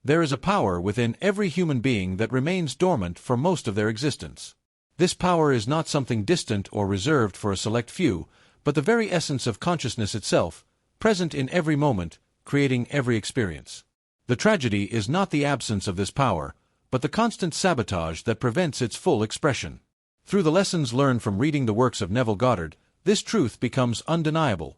There is a power within every human being that remains dormant for most of their existence. This power is not something distant or reserved for a select few, but the very essence of consciousness itself, present in every moment, creating every experience. The tragedy is not the absence of this power, but the constant sabotage that prevents its full expression. Through the lessons learned from reading the works of Neville Goddard, this truth becomes undeniable.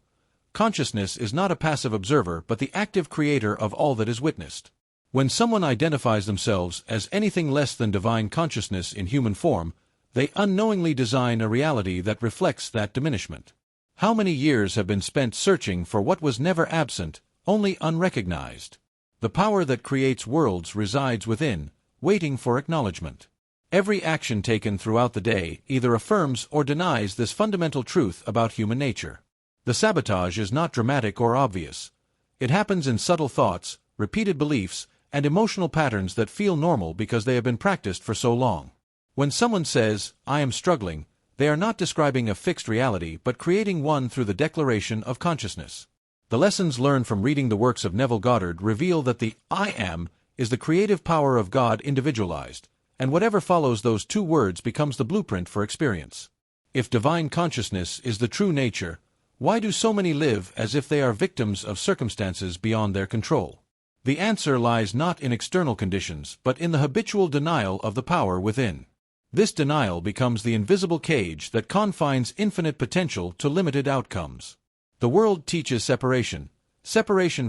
Consciousness is not a passive observer but the active creator of all that is witnessed. When someone identifies themselves as anything less than divine consciousness in human form, they unknowingly design a reality that reflects that diminishment. How many years have been spent searching for what was never absent, only unrecognized? The power that creates worlds resides within, waiting for acknowledgement. Every action taken throughout the day either affirms or denies this fundamental truth about human nature. The sabotage is not dramatic or obvious. It happens in subtle thoughts, repeated beliefs, and emotional patterns that feel normal because they have been practiced for so long. When someone says, "I am struggling," they are not describing a fixed reality but creating one through the declaration of consciousness. The lessons learned from reading the works of Neville Goddard reveal that the "I am" is the creative power of God individualized, and whatever follows those two words becomes the blueprint for experience. If divine consciousness is the true nature, why do so many live as if they are victims of circumstances beyond their control? The answer lies not in external conditions but in the habitual denial of the power within. This denial becomes the invisible cage that confines infinite potential to limited outcomes. The world teaches separation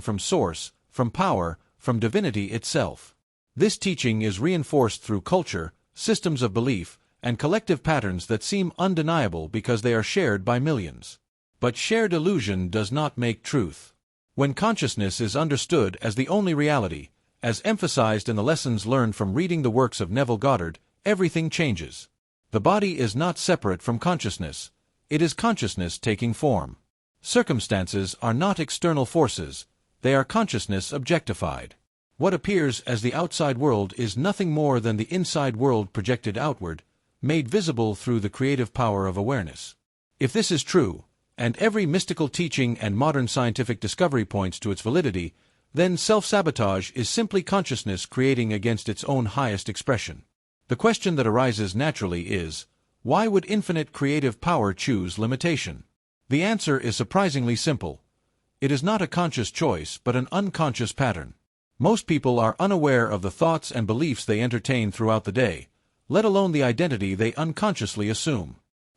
from source, from power, from divinity itself. This teaching is reinforced through culture, systems of belief, and collective patterns that seem undeniable because they are shared by millions. But shared illusion does not make truth. When consciousness is understood as the only reality, as emphasized in the lessons learned from reading the works of Neville Goddard, everything changes. The body is not separate from consciousness. It is consciousness taking form. Circumstances are not external forces. They are consciousness objectified. What appears as the outside world is nothing more than the inside world projected outward, made visible through the creative power of awareness. If this is true, and every mystical teaching and modern scientific discovery points to its validity, then self-sabotage is simply consciousness creating against its own highest expression. The question that arises naturally is, why would infinite creative power choose limitation? The answer is surprisingly simple. It is not a conscious choice but an unconscious pattern. Most people are unaware of the thoughts and beliefs they entertain throughout the day, let alone the identity they unconsciously assume.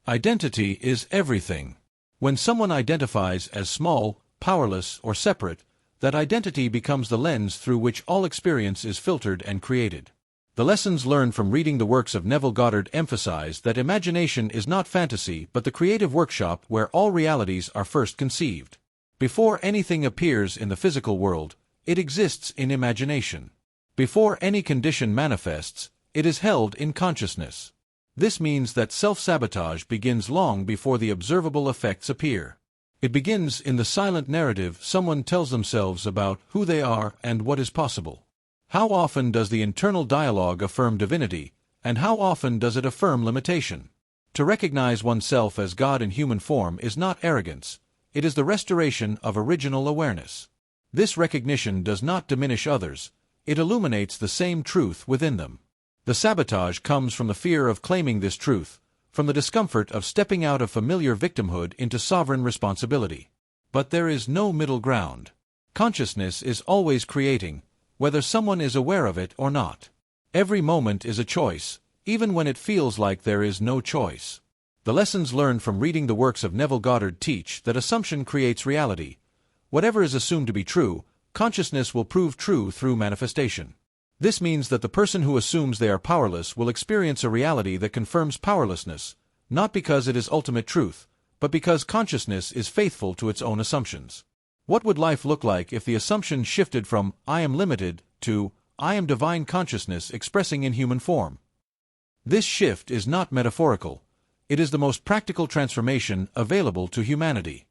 Identity is everything. When someone identifies as small, powerless, or separate, that identity becomes the lens through which all experience is filtered and created. The lessons learned from reading the works of Neville Goddard emphasize that imagination is not fantasy but the creative workshop where all realities are first conceived. Before anything appears in the physical world, it exists in imagination. Before any condition manifests, it is held in consciousness. This means that self-sabotage begins long before the observable effects appear. It begins in the silent narrative someone tells themselves about who they are and what is possible. How often does the internal dialogue affirm divinity, and how often does it affirm limitation? To recognize oneself as God in human form is not arrogance, it is the restoration of original awareness. This recognition does not diminish others, it illuminates the same truth within them. The sabotage comes from the fear of claiming this truth, from the discomfort of stepping out of familiar victimhood into sovereign responsibility. But there is no middle ground. Consciousness is always creating, whether someone is aware of it or not. Every moment is a choice, even when it feels like there is no choice. The lessons learned from reading the works of Neville Goddard teach that assumption creates reality. Whatever is assumed to be true, consciousness will prove true through manifestation. This means that the person who assumes they are powerless will experience a reality that confirms powerlessness, not because it is ultimate truth, but because consciousness is faithful to its own assumptions. What would life look like if the assumption shifted from "I am limited" to "I am divine consciousness expressing in human form"? This shift is not metaphorical. It is the most practical transformation available to humanity.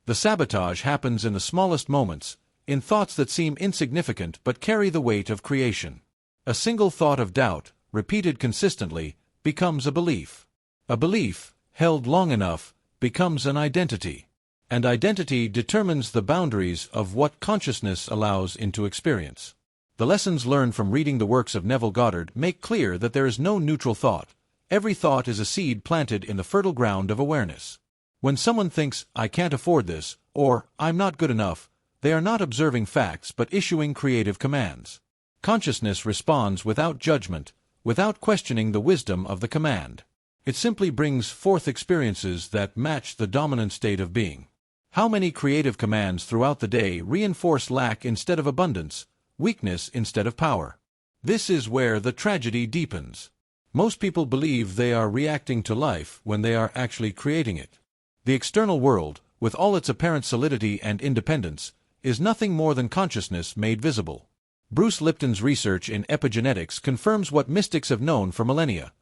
The sabotage happens in the smallest moments, in thoughts that seem insignificant but carry the weight of creation. A single thought of doubt, repeated consistently, becomes a belief. A belief, held long enough, becomes an identity. And identity determines the boundaries of what consciousness allows into experience. The lessons learned from reading the works of Neville Goddard make clear that there is no neutral thought. Every thought is a seed planted in the fertile ground of awareness. When someone thinks, "I can't afford this," or "I'm not good enough," they are not observing facts but issuing creative commands. Consciousness responds without judgment, without questioning the wisdom of the command. It simply brings forth experiences that match the dominant state of being. How many creative commands throughout the day reinforce lack instead of abundance, weakness instead of power? This is where the tragedy deepens. Most people believe they are reacting to life when they are actually creating it. The external world, with all its apparent solidity and independence, is nothing more than consciousness made visible. Bruce Lipton's research in epigenetics confirms what mystics have known for millennia.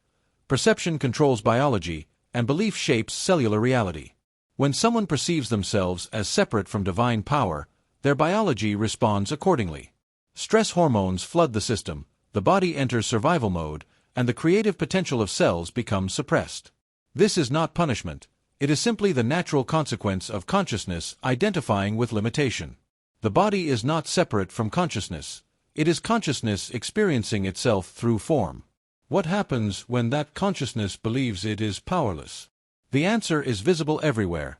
Perception controls biology, and belief shapes cellular reality. When someone perceives themselves as separate from divine power, their biology responds accordingly. Stress hormones flood the system, the body enters survival mode, and the creative potential of cells becomes suppressed. This is not punishment. It is simply the natural consequence of consciousness identifying with limitation. The body is not separate from consciousness. It is consciousness experiencing itself through form. What happens when that consciousness believes it is powerless? The answer is visible everywhere.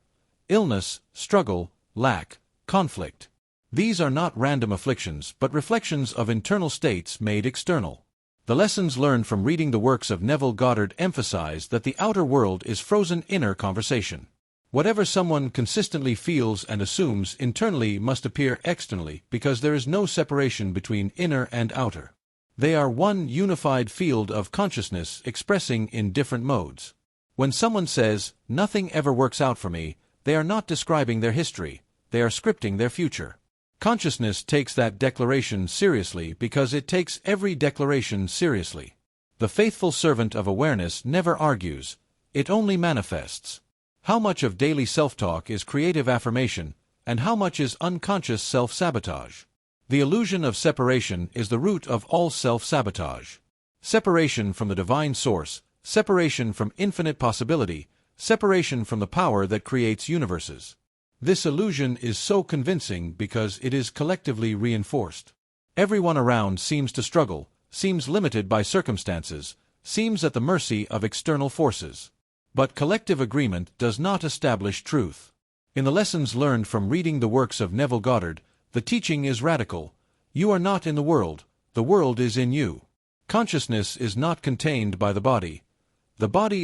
Illness, struggle, lack, conflict. These are not random afflictions but reflections of internal states made external. The lessons learned from reading the works of Neville Goddard emphasize that the outer world is frozen inner conversation. Whatever someone consistently feels and assumes internally must appear externally because there is no separation between inner and outer. They are one unified field of consciousness expressing in different modes. When someone says, "Nothing ever works out for me," they are not describing their history, they are scripting their future. Consciousness takes that declaration seriously because it takes every declaration seriously. The faithful servant of awareness never argues, it only manifests. How much of daily self-talk is creative affirmation, and how much is unconscious self-sabotage? The illusion of separation is the root of all self-sabotage. Separation from the divine source, separation from infinite possibility, separation from the power that creates universes. This illusion is so convincing because it is collectively reinforced. Everyone around seems to struggle, seems limited by circumstances, seems at the mercy of external forces. But collective agreement does not establish truth. In the lessons learned from reading the works of Neville Goddard, the teaching is radical. You are not in the world is in you. Consciousness is not contained by the body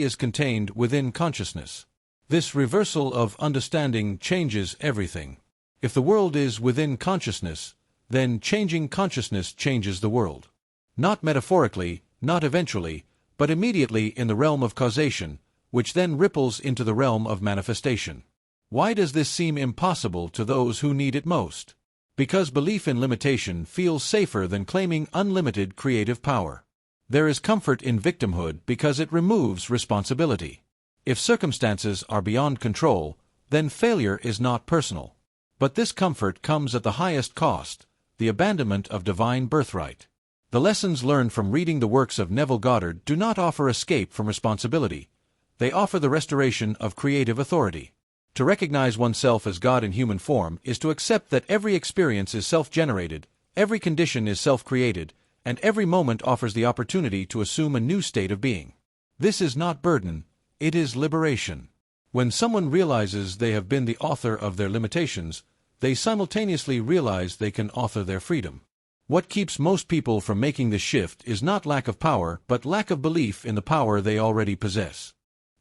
is contained within consciousness. This reversal of understanding changes everything. If the world is within consciousness, then changing consciousness changes the world. Not metaphorically, not eventually, but immediately in the realm of causation, which then ripples into the realm of manifestation. Why does this seem impossible to those who need it most? Because belief in limitation feels safer than claiming unlimited creative power. There is comfort in victimhood because it removes responsibility. If circumstances are beyond control, then failure is not personal. But this comfort comes at the highest cost, the abandonment of divine birthright. The lessons learned from reading the works of Neville Goddard do not offer escape from responsibility. They offer the restoration of creative authority. To recognize oneself as God in human form is to accept that every experience is self-generated, every condition is self-created, and every moment offers the opportunity to assume a new state of being. This is not burden, it is liberation. When someone realizes they have been the author of their limitations, they simultaneously realize they can author their freedom. What keeps most people from making this shift is not lack of power but lack of belief in the power they already possess.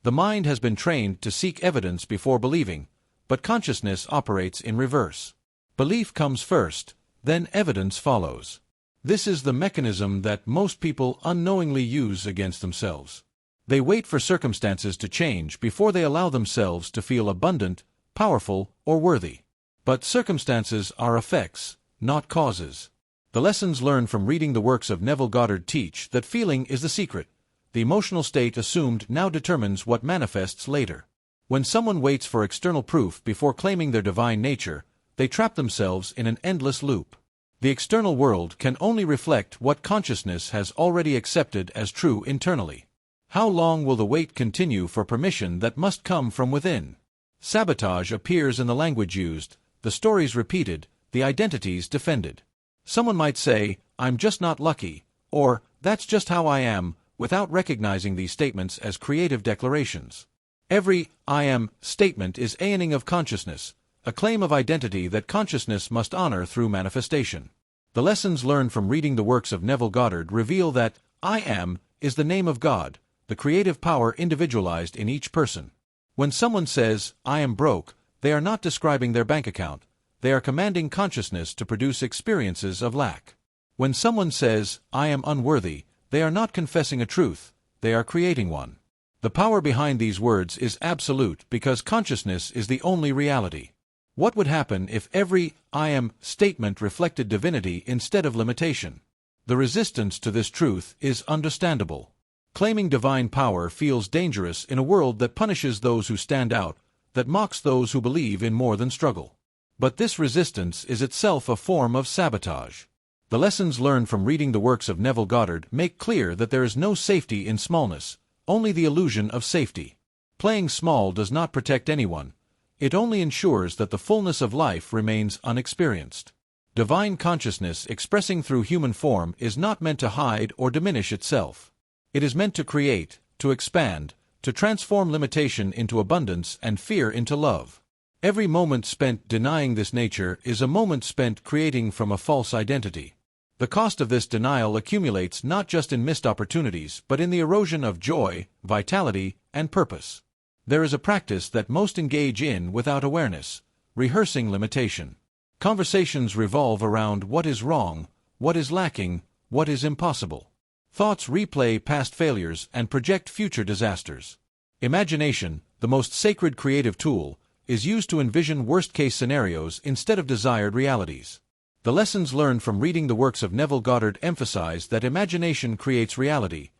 The mind has been trained to seek evidence before believing, but consciousness operates in reverse. Belief comes first, then evidence follows. This is the mechanism that most people unknowingly use against themselves. They wait for circumstances to change before they allow themselves to feel abundant, powerful, or worthy. But circumstances are effects, not causes. The lessons learned from reading the works of Neville Goddard teach that feeling is the secret. The emotional state assumed now determines what manifests later. When someone waits for external proof before claiming their divine nature, they trap themselves in an endless loop. The external world can only reflect what consciousness has already accepted as true internally. How long will the wait continue for permission that must come from within? Sabotage appears in the language used, the stories repeated, the identities defended. Someone might say, "I'm just not lucky," or "That's just how I am," without recognizing these statements as creative declarations. Every "I am" statement is aeoning of consciousness, a claim of identity that consciousness must honor through manifestation. The lessons learned from reading the works of Neville Goddard reveal that "I am" is the name of God, the creative power individualized in each person. When someone says, "I am broke," they are not describing their bank account, they are commanding consciousness to produce experiences of lack. When someone says, "I am unworthy," they are not confessing a truth, they are creating one. The power behind these words is absolute because consciousness is the only reality. What would happen if every "I am" statement reflected divinity instead of limitation? The resistance to this truth is understandable. Claiming divine power feels dangerous in a world that punishes those who stand out, that mocks those who believe in more than struggle. But this resistance is itself a form of sabotage. The lessons learned from reading the works of Neville Goddard make clear that there is no safety in smallness, only the illusion of safety. Playing small does not protect anyone. It only ensures that the fullness of life remains unexperienced. Divine consciousness expressing through human form is not meant to hide or diminish itself. It is meant to create, to expand, to transform limitation into abundance and fear into love. Every moment spent denying this nature is a moment spent creating from a false identity. The cost of this denial accumulates not just in missed opportunities but in the erosion of joy, vitality, and purpose. There is a practice that most engage in without awareness: rehearsing limitation. Conversations revolve around what is wrong, what is lacking, what is impossible. Thoughts replay past failures and project future disasters. Imagination, the most sacred creative tool, is used to envision worst-case scenarios instead of desired realities. The lessons learned from reading the works of Neville Goddard emphasize that imagination creates reality,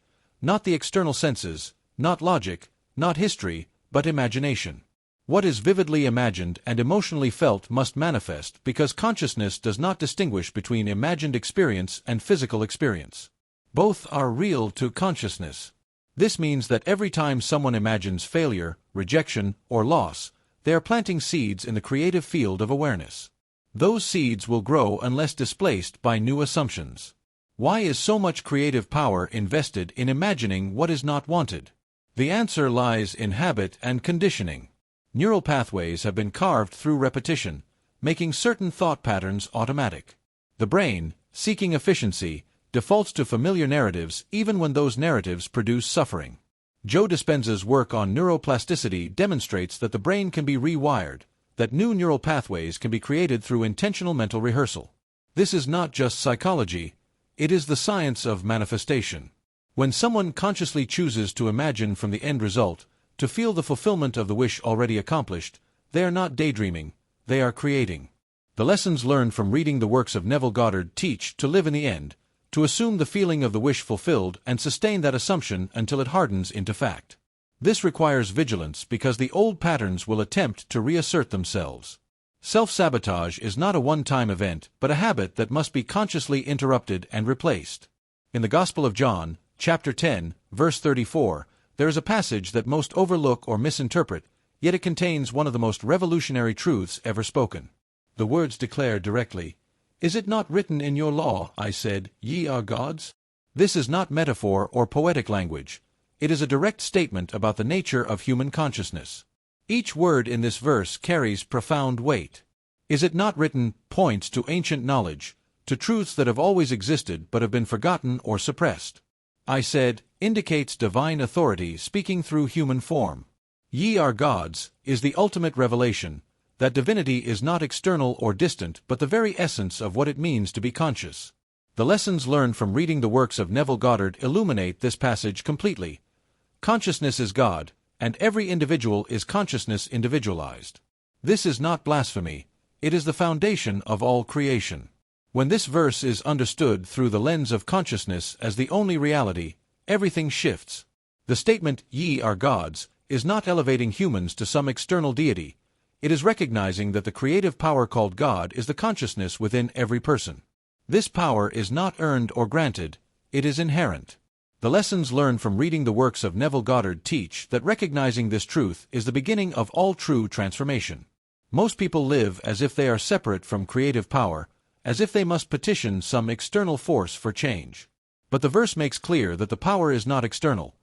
not the external senses, not logic, not history, but imagination. What is vividly imagined and emotionally felt must manifest because consciousness does not distinguish between imagined experience and physical experience. Both are real to consciousness. This means that every time someone imagines failure, rejection, or loss, they are planting seeds in the creative field of awareness. Those seeds will grow unless displaced by new assumptions. Why is so much creative power invested in imagining what is not wanted? The answer lies in habit and conditioning. Neural pathways have been carved through repetition, making certain thought patterns automatic. The brain, seeking efficiency, defaults to familiar narratives even when those narratives produce suffering. Joe Dispenza's work on neuroplasticity demonstrates that the brain can be rewired, that new neural pathways can be created through intentional mental rehearsal. This is not just psychology, it is the science of manifestation. When someone consciously chooses to imagine from the end result, to feel the fulfillment of the wish already accomplished, they are not daydreaming, they are creating. The lessons learned from reading the works of Neville Goddard teach to live in the end, to assume the feeling of the wish fulfilled and sustain that assumption until it hardens into fact. This requires vigilance because the old patterns will attempt to reassert themselves. Self-sabotage is not a one-time event, but a habit that must be consciously interrupted and replaced. In the Gospel of John, chapter 10, verse 34, there is a passage that most overlook or misinterpret, yet it contains one of the most revolutionary truths ever spoken. The words declare directly, "Is it not written in your law, I said, ye are gods?" This is not metaphor or poetic language. It is a direct statement about the nature of human consciousness. Each word in this verse carries profound weight. "Is it not written" points to ancient knowledge, to truths that have always existed but have been forgotten or suppressed. "I said" indicates divine authority speaking through human form. "Ye are gods" is the ultimate revelation, that divinity is not external or distant but the very essence of what it means to be conscious. The lessons learned from reading the works of Neville Goddard illuminate this passage completely. Consciousness is God, and every individual is consciousness individualized. This is not blasphemy, it is the foundation of all creation. When this verse is understood through the lens of consciousness as the only reality, everything shifts. The statement, "Ye are gods," is not elevating humans to some external deity. It is recognizing that the creative power called God is the consciousness within every person. This power is not earned or granted, it is inherent. The lessons learned from reading the works of Neville Goddard teach that recognizing this truth is the beginning of all true transformation. Most people live as if they are separate from creative power, as if they must petition some external force for change. But the verse makes clear that the power is not external.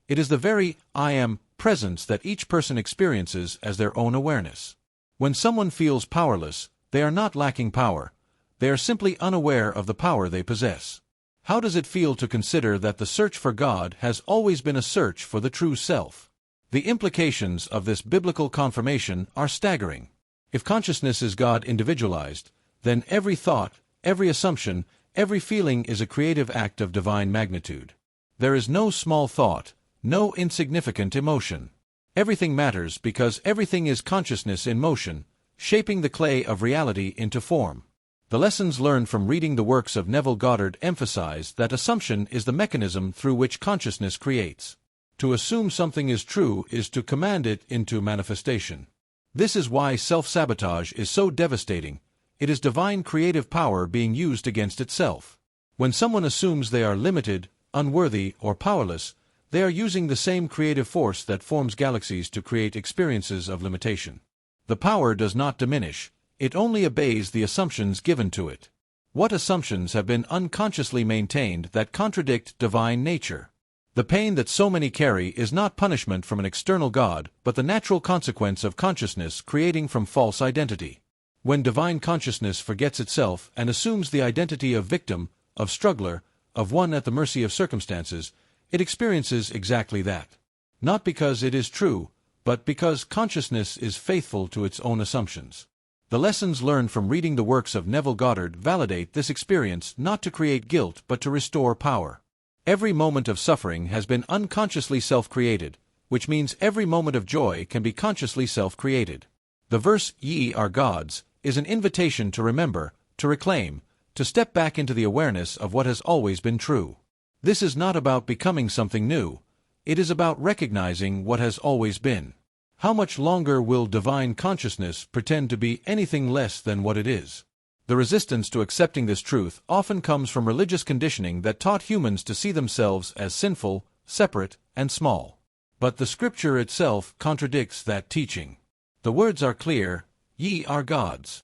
It is the very I am presence that each person experiences as their own awareness. When someone feels powerless, they are not lacking power. They are simply unaware of the power they possess. How does it feel to consider that the search for God has always been a search for the true self? The implications of this biblical confirmation are staggering. If consciousness is God individualized, then every thought, every assumption, every feeling is a creative act of divine magnitude. There is no small thought, no insignificant emotion. Everything matters because everything is consciousness in motion, shaping the clay of reality into form. The lessons learned from reading the works of Neville Goddard emphasize that assumption is the mechanism through which consciousness creates. To assume something is true is to command it into manifestation. This is why self-sabotage is so devastating. It is divine creative power being used against itself. When someone assumes they are limited, unworthy, or powerless, they are using the same creative force that forms galaxies to create experiences of limitation. The power does not diminish. It only obeys the assumptions given to it. What assumptions have been unconsciously maintained that contradict divine nature? The pain that so many carry is not punishment from an external God, but the natural consequence of consciousness creating from false identity. When divine consciousness forgets itself and assumes the identity of victim, of struggler, of one at the mercy of circumstances, it experiences exactly that. Not because it is true, but because consciousness is faithful to its own assumptions. The lessons learned from reading the works of Neville Goddard validate this experience not to create guilt but to restore power. Every moment of suffering has been unconsciously self-created, which means every moment of joy can be consciously self-created. The verse, "Ye are gods," is an invitation to remember, to reclaim, to step back into the awareness of what has always been true. This is not about becoming something new. It is about recognizing what has always been. How much longer will divine consciousness pretend to be anything less than what it is? The resistance to accepting this truth often comes from religious conditioning that taught humans to see themselves as sinful, separate, and small. But the scripture itself contradicts that teaching. The words are clear, "Ye are gods."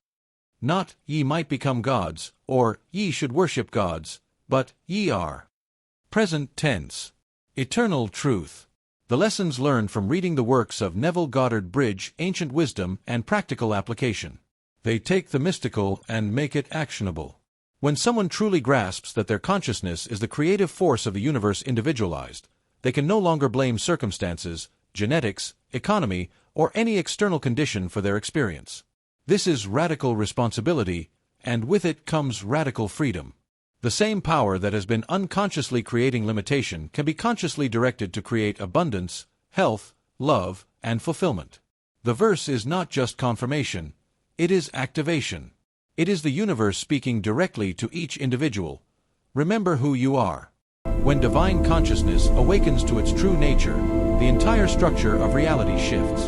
Not, "Ye might become gods," or "Ye should worship gods," but "Ye are." Present tense. Eternal truth. The lessons learned from reading the works of Neville Goddard bridge ancient wisdom and practical application. They take the mystical and make it actionable. When someone truly grasps that their consciousness is the creative force of the universe individualized, they can no longer blame circumstances, genetics, economy, or any external condition for their experience. This is radical responsibility, and with it comes radical freedom. The same power that has been unconsciously creating limitation can be consciously directed to create abundance, health, love, and fulfillment. The verse is not just confirmation, it is activation. It is the universe speaking directly to each individual. Remember who you are. When divine consciousness awakens to its true nature, the entire structure of reality shifts.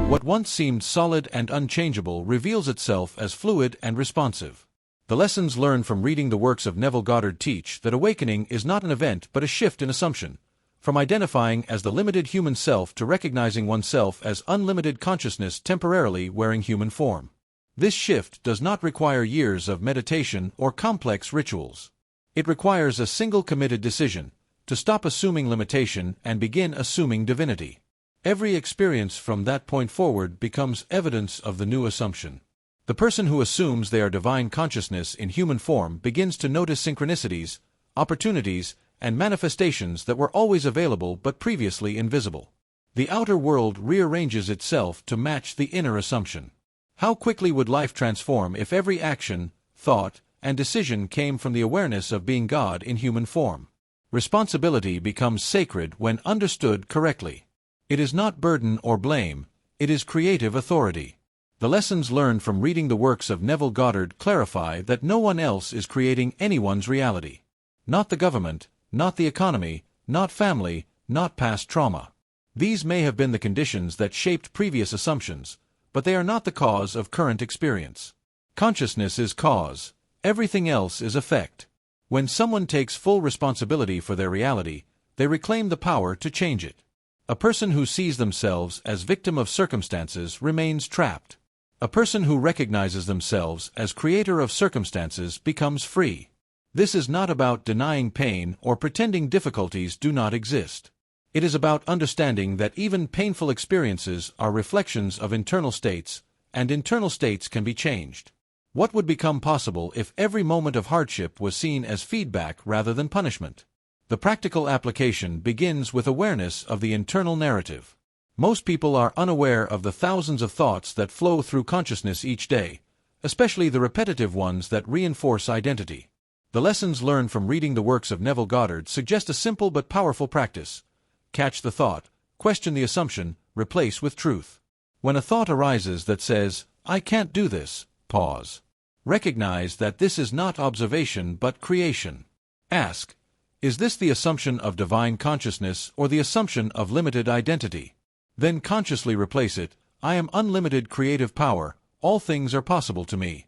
What once seemed solid and unchangeable reveals itself as fluid and responsive. The lessons learned from reading the works of Neville Goddard teach that awakening is not an event but a shift in assumption, from identifying as the limited human self to recognizing oneself as unlimited consciousness temporarily wearing human form. This shift does not require years of meditation or complex rituals. It requires a single committed decision, to stop assuming limitation and begin assuming divinity. Every experience from that point forward becomes evidence of the new assumption. The person who assumes they are divine consciousness in human form begins to notice synchronicities, opportunities, and manifestations that were always available but previously invisible. The outer world rearranges itself to match the inner assumption. How quickly would life transform if every action, thought, and decision came from the awareness of being God in human form? Responsibility becomes sacred when understood correctly. It is not burden or blame, it is creative authority. The lessons learned from reading the works of Neville Goddard clarify that no one else is creating anyone's reality. Not the government, not the economy, not family, not past trauma. These may have been the conditions that shaped previous assumptions, but they are not the cause of current experience. Consciousness is cause, everything else is effect. When someone takes full responsibility for their reality, they reclaim the power to change it. A person who sees themselves as victim of circumstances remains trapped. A person who recognizes themselves as creator of circumstances becomes free. This is not about denying pain or pretending difficulties do not exist. It is about understanding that even painful experiences are reflections of internal states, and internal states can be changed. What would become possible if every moment of hardship was seen as feedback rather than punishment? The practical application begins with awareness of the internal narrative. Most people are unaware of the thousands of thoughts that flow through consciousness each day, especially the repetitive ones that reinforce identity. The lessons learned from reading the works of Neville Goddard suggest a simple but powerful practice. Catch the thought, question the assumption, replace with truth. When a thought arises that says, "I can't do this," pause. Recognize that this is not observation but creation. Ask, is this the assumption of divine consciousness or the assumption of limited identity? Then consciously replace it, "I am unlimited creative power, all things are possible to me."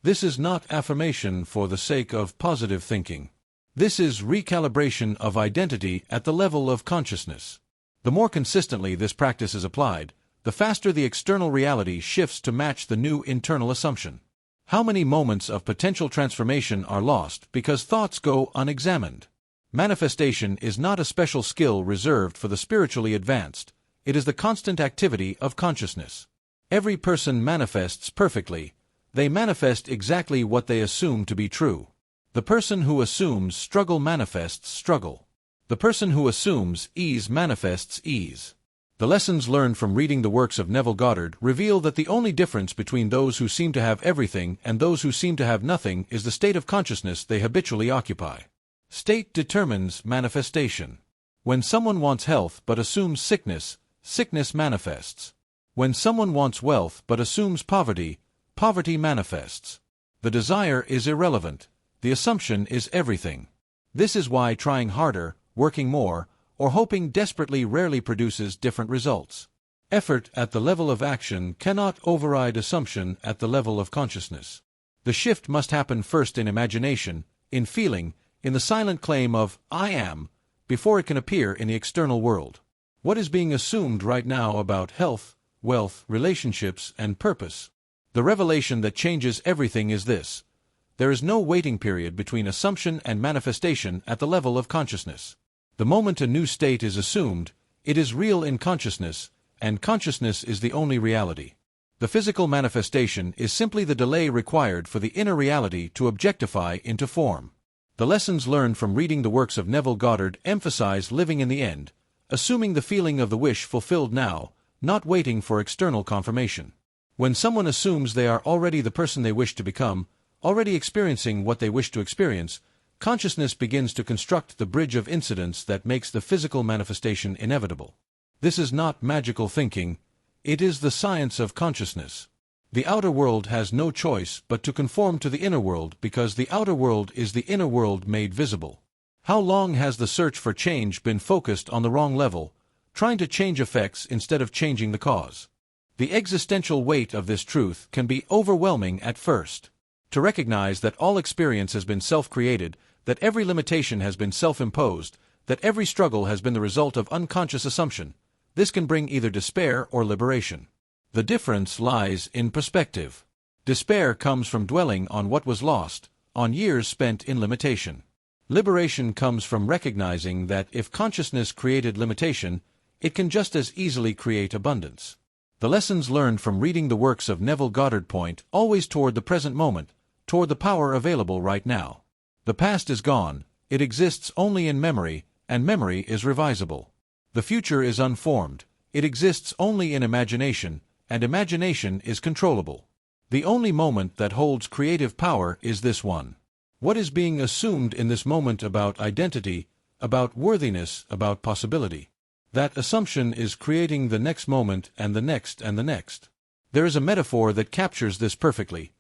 This is not affirmation for the sake of positive thinking. This is recalibration of identity at the level of consciousness. The more consistently this practice is applied, the faster the external reality shifts to match the new internal assumption. How many moments of potential transformation are lost because thoughts go unexamined? Manifestation is not a special skill reserved for the spiritually advanced. It is the constant activity of consciousness. Every person manifests perfectly. They manifest exactly what they assume to be true. The person who assumes struggle manifests struggle. The person who assumes ease manifests ease. The lessons learned from reading the works of Neville Goddard reveal that the only difference between those who seem to have everything and those who seem to have nothing is the state of consciousness they habitually occupy. State determines manifestation. When someone wants health but assumes sickness, sickness manifests. When someone wants wealth but assumes poverty, poverty manifests. The desire is irrelevant. The assumption is everything. This is why trying harder, working more, or hoping desperately rarely produces different results. Effort at the level of action cannot override assumption at the level of consciousness. The shift must happen first in imagination, in feeling, in the silent claim of "I am," before it can appear in the external world. What is being assumed right now about health, wealth, relationships, and purpose? The revelation that changes everything is this: there is no waiting period between assumption and manifestation at the level of consciousness. The moment a new state is assumed, it is real in consciousness, and consciousness is the only reality. The physical manifestation is simply the delay required for the inner reality to objectify into form. The lessons learned from reading the works of Neville Goddard emphasize living in the end, assuming the feeling of the wish fulfilled now, not waiting for external confirmation. When someone assumes they are already the person they wish to become, already experiencing what they wish to experience, consciousness begins to construct the bridge of incidents that makes the physical manifestation inevitable. This is not magical thinking, it is the science of consciousness. The outer world has no choice but to conform to the inner world because the outer world is the inner world made visible. How long has the search for change been focused on the wrong level, trying to change effects instead of changing the cause? The existential weight of this truth can be overwhelming at first. To recognize that all experience has been self-created, that every limitation has been self-imposed, that every struggle has been the result of unconscious assumption, this can bring either despair or liberation. The difference lies in perspective. Despair comes from dwelling on what was lost, on years spent in limitation. Liberation comes from recognizing that if consciousness created limitation, it can just as easily create abundance. The lessons learned from reading the works of Neville Goddard point always toward the present moment, toward the power available right now. The past is gone, it exists only in memory, and memory is revisable. The future is unformed, it exists only in imagination, and imagination is controllable. The only moment that holds creative power is this one. What is being assumed in this moment about identity, about worthiness, about possibility? That assumption is creating the next moment and the next and the next. There is a metaphor that captures this perfectly.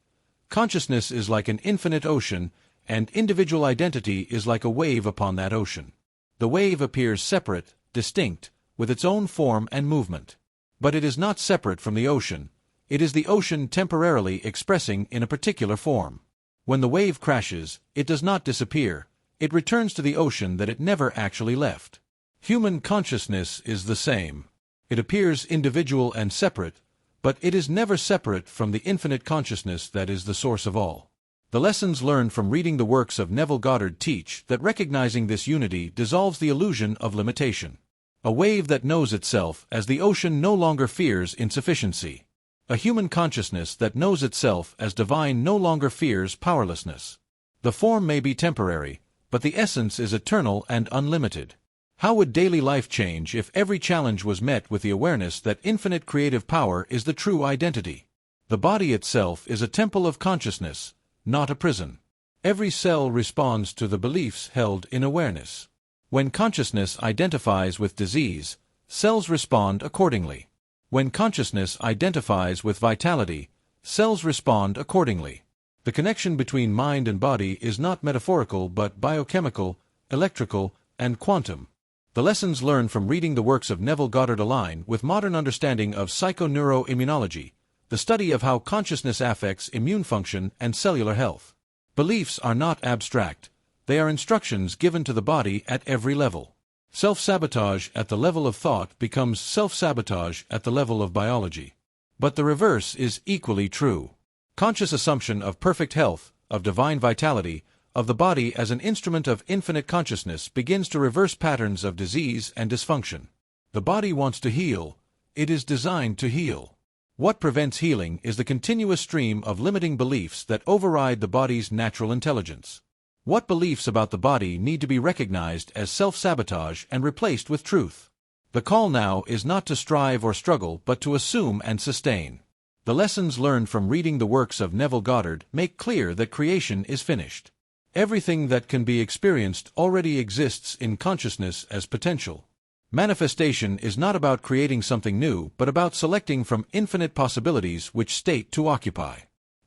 Consciousness is like an infinite ocean, and individual identity is like a wave upon that ocean. The wave appears separate, distinct, with its own form and movement. But it is not separate from the ocean. It is the ocean temporarily expressing in a particular form. When the wave crashes, it does not disappear. It returns to the ocean that it never actually left. Human consciousness is the same. It appears individual and separate, but it is never separate from the infinite consciousness that is the source of all. The lessons learned from reading the works of Neville Goddard teach that recognizing this unity dissolves the illusion of limitation. A wave that knows itself as the ocean no longer fears insufficiency. A human consciousness that knows itself as divine no longer fears powerlessness. The form may be temporary, but the essence is eternal and unlimited. How would daily life change if every challenge was met with the awareness that infinite creative power is the true identity? The body itself is a temple of consciousness, not a prison. Every cell responds to the beliefs held in awareness. When consciousness identifies with disease, cells respond accordingly. When consciousness identifies with vitality, cells respond accordingly. The connection between mind and body is not metaphorical but biochemical, electrical, and quantum. The lessons learned from reading the works of Neville Goddard align with modern understanding of psychoneuroimmunology, the study of how consciousness affects immune function and cellular health. Beliefs are not abstract. They are instructions given to the body at every level. Self-sabotage at the level of thought becomes self-sabotage at the level of biology. But the reverse is equally true. Conscious assumption of perfect health, of divine vitality, of the body as an instrument of infinite consciousness begins to reverse patterns of disease and dysfunction. The body wants to heal. It is designed to heal. What prevents healing is the continuous stream of limiting beliefs that override the body's natural intelligence. What beliefs about the body need to be recognized as self-sabotage and replaced with truth? The call now is not to strive or struggle but to assume and sustain. The lessons learned from reading the works of Neville Goddard make clear that creation is finished. Everything that can be experienced already exists in consciousness as potential. Manifestation is not about creating something new, but about selecting from infinite possibilities which state to occupy.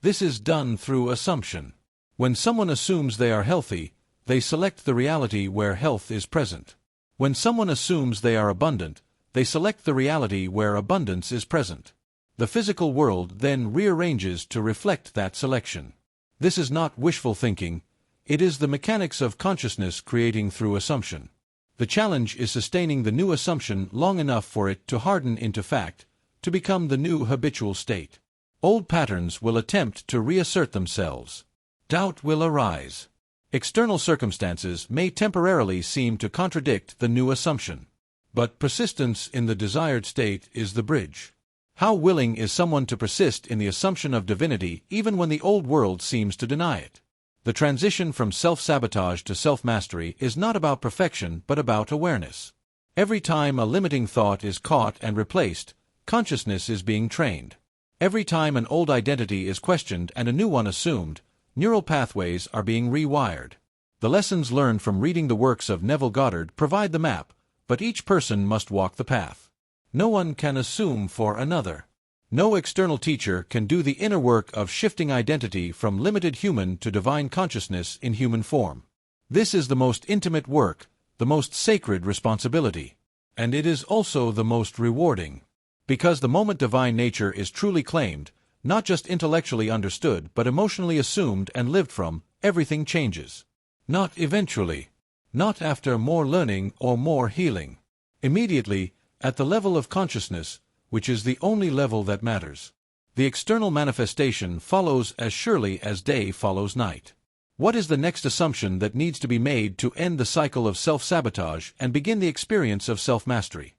This is done through assumption. When someone assumes they are healthy, they select the reality where health is present. When someone assumes they are abundant, they select the reality where abundance is present. The physical world then rearranges to reflect that selection. This is not wishful thinking. It is the mechanics of consciousness creating through assumption. The challenge is sustaining the new assumption long enough for it to harden into fact, to become the new habitual state. Old patterns will attempt to reassert themselves. Doubt will arise. External circumstances may temporarily seem to contradict the new assumption. But persistence in the desired state is the bridge. How willing is someone to persist in the assumption of divinity even when the old world seems to deny it? The transition from self-sabotage to self-mastery is not about perfection but about awareness. Every time a limiting thought is caught and replaced, consciousness is being trained. Every time an old identity is questioned and a new one assumed, neural pathways are being rewired. The lessons learned from reading the works of Neville Goddard provide the map, but each person must walk the path. No one can assume for another. No external teacher can do the inner work of shifting identity from limited human to divine consciousness in human form. This is the most intimate work, the most sacred responsibility. And it is also the most rewarding. Because the moment divine nature is truly claimed, not just intellectually understood but emotionally assumed and lived from, everything changes. Not eventually. Not after more learning or more healing. Immediately, at the level of consciousness, which is the only level that matters. The external manifestation follows as surely as day follows night. What is the next assumption that needs to be made to end the cycle of self-sabotage and begin the experience of self-mastery?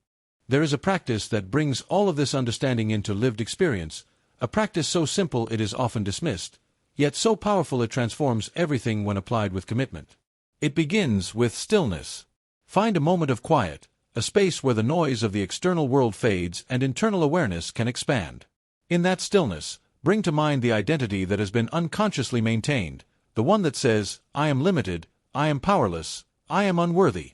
There is a practice that brings all of this understanding into lived experience, a practice so simple it is often dismissed, yet so powerful it transforms everything when applied with commitment. It begins with stillness. Find a moment of quiet, a space where the noise of the external world fades and internal awareness can expand. In that stillness, bring to mind the identity that has been unconsciously maintained, the one that says, I am limited, I am powerless, I am unworthy.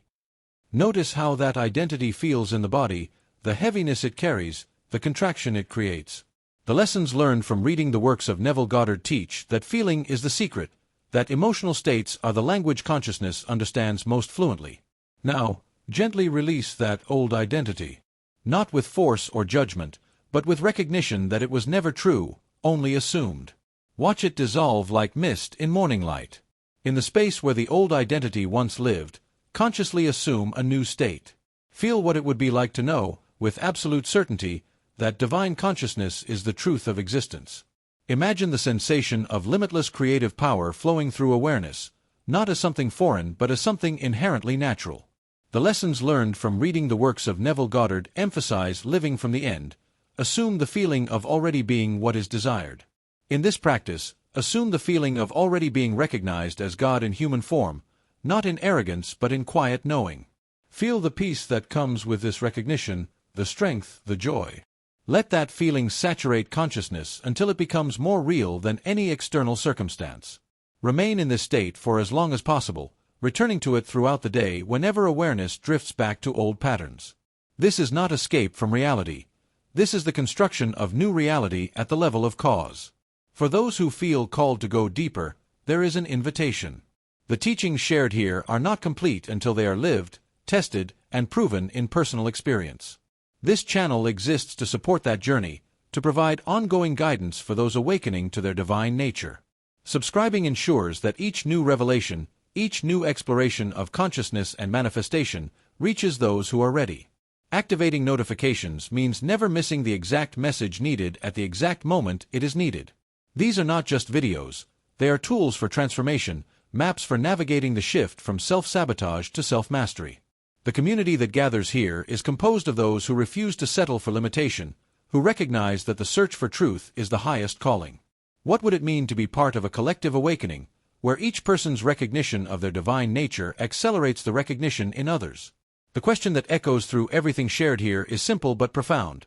Notice how that identity feels in the body, the heaviness it carries, the contraction it creates. The lessons learned from reading the works of Neville Goddard teach that feeling is the secret, that emotional states are the language consciousness understands most fluently. Now, gently release that old identity. Not with force or judgment, but with recognition that it was never true, only assumed. Watch it dissolve like mist in morning light. In the space where the old identity once lived, consciously assume a new state. Feel what it would be like to know, with absolute certainty, that divine consciousness is the truth of existence. Imagine the sensation of limitless creative power flowing through awareness, not as something foreign but as something inherently natural. The lessons learned from reading the works of Neville Goddard emphasize living from the end. Assume the feeling of already being what is desired. In this practice, assume the feeling of already being recognized as God in human form, not in arrogance but in quiet knowing. Feel the peace that comes with this recognition, the strength, the joy. Let that feeling saturate consciousness until it becomes more real than any external circumstance. Remain in this state for as long as possible, returning to it throughout the day whenever awareness drifts back to old patterns. This is not escape from reality. This is the construction of new reality at the level of cause. For those who feel called to go deeper, there is an invitation. The teachings shared here are not complete until they are lived, tested, and proven in personal experience. This channel exists to support that journey, to provide ongoing guidance for those awakening to their divine nature. Subscribing ensures that each new revelation, each new exploration of consciousness and manifestation, reaches those who are ready. Activating notifications means never missing the exact message needed at the exact moment it is needed. These are not just videos, they are tools for transformation, maps for navigating the shift from self-sabotage to self-mastery. The community that gathers here is composed of those who refuse to settle for limitation, who recognize that the search for truth is the highest calling. What would it mean to be part of a collective awakening, where each person's recognition of their divine nature accelerates the recognition in others? The question that echoes through everything shared here is simple but profound.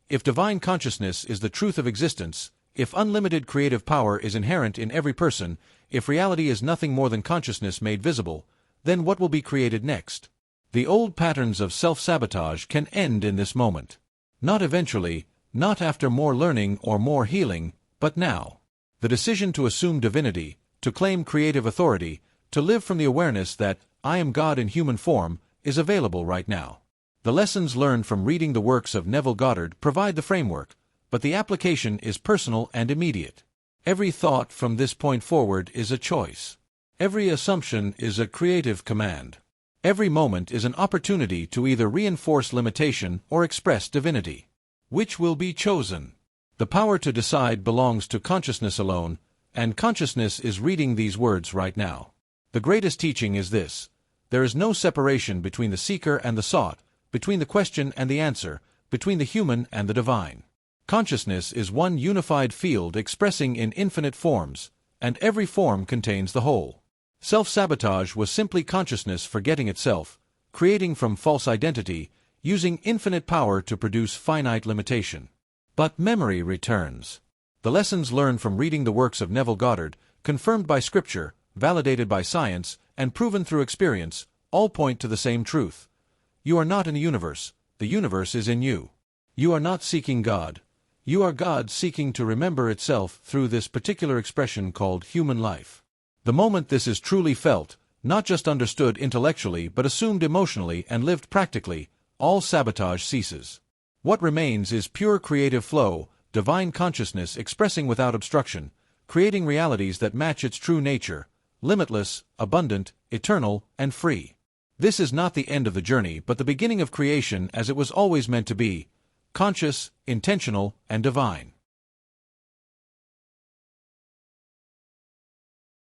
If divine consciousness is the truth of existence, if unlimited creative power is inherent in every person, if reality is nothing more than consciousness made visible, then what will be created next? The old patterns of self-sabotage can end in this moment. Not eventually, not after more learning or more healing, but now. The decision to assume divinity, to claim creative authority, to live from the awareness that I am God in human form, is available right now. The lessons learned from reading the works of Neville Goddard provide the framework, but the application is personal and immediate. Every thought from this point forward is a choice. Every assumption is a creative command. Every moment is an opportunity to either reinforce limitation or express divinity. Which will be chosen? The power to decide belongs to consciousness alone, and consciousness is reading these words right now. The greatest teaching is this: there is no separation between the seeker and the sought, between the question and the answer, between the human and the divine. Consciousness is one unified field expressing in infinite forms, and every form contains the whole. Self-sabotage was simply consciousness forgetting itself, creating from false identity, using infinite power to produce finite limitation. But memory returns. The lessons learned from reading the works of Neville Goddard, confirmed by scripture, validated by science, and proven through experience, all point to the same truth. You are not in the universe is in you. You are not seeking God. You are God seeking to remember itself through this particular expression called human life. The moment this is truly felt, not just understood intellectually but assumed emotionally and lived practically, all sabotage ceases. What remains is pure creative flow, divine consciousness expressing without obstruction, creating realities that match its true nature, limitless, abundant, eternal, and free. This is not the end of the journey but the beginning of creation as it was always meant to be, conscious, intentional, and divine.